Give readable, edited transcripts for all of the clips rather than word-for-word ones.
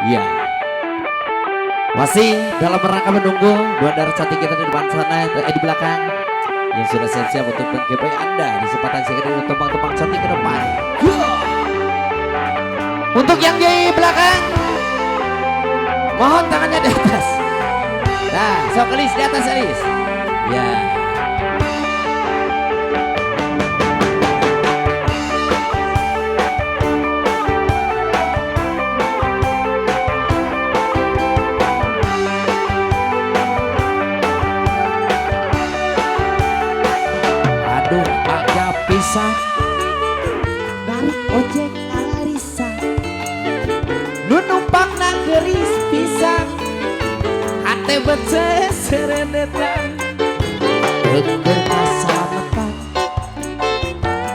Iya. Masih dalam rangka menunggu dua darah cantik kita di depan sana, di belakang yang sudah siap untuk menggapai Anda di kesempatan segera dengan tembang-tembang cantik ke depan. Untuk yang di belakang, mohon tangannya di atas. Nah, sok Elis di atas Elis. Ya. Aduh, agak pisah. Narik ojek Larissa, Nu numpang nang geris pisang, hate beces serenetan. Geger kasametan,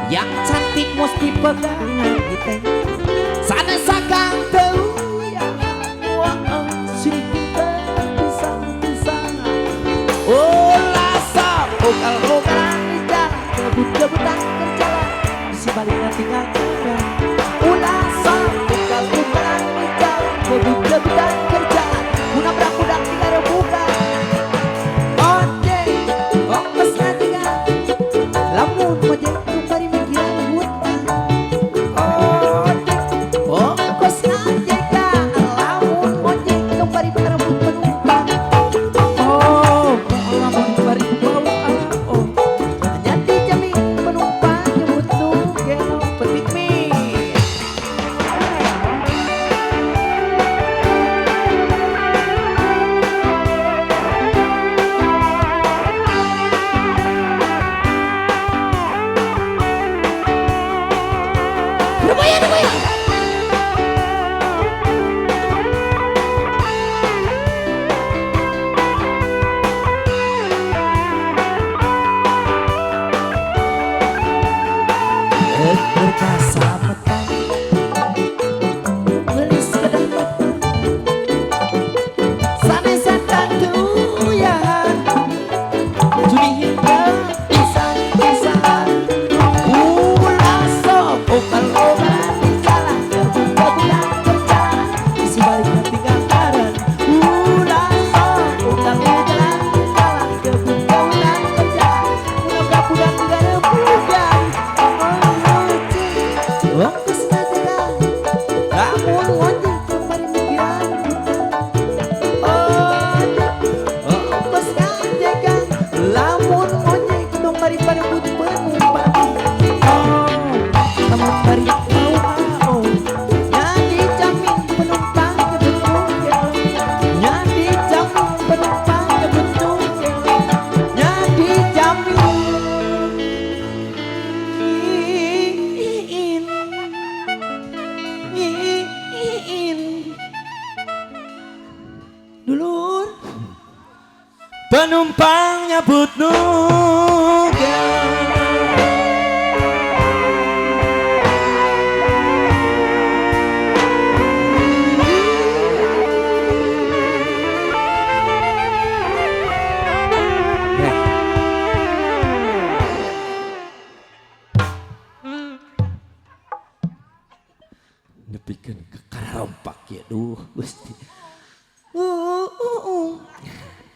Yang cantik mesti pegangan kita sana sakang teu ya sini kita pisang-pisang. oh lasa pokal-pokalan di jalan, kebut-kebutan berjalan, isi baliknya tinggal jalan. Ulah bukal-bukalan di jalan, kebut-kebutan berjalan, guna berakudang tinggal rebukan. Ojek, ongkosnya tinggal, lamun ojek tumpari mikiran hutang. Ojek, ongkosnya tinggal, lamun ojek tumpari berebut penumpang. Oh, lamun tumpari bawa oh. Jadi jamin penumpang nyebut nugel petik mie. Lumayan. Berkasametan, gelis kedahmetan, sanesan tantuyan, judi hingga pisang-pisangan. Ulah sok okal-okalan di jalan, kebun-kebunan berjalan, isi baliknya tinggal karan. Ulah sok okal-okalan di jalan, kebun-kebunan berjalan, mudah-mudahan tidak rebukan. Ongkos natekan, lamun ojek kembali mikiran hutang. Ongkos natekan, lamun ojek kembali pada butuh penumpang. Lamun bari mau nyadi jamin penumpang kebetul, nyadi jamin penumpang kebetul, nyadi jamin. Dulur penumpang nyebut nu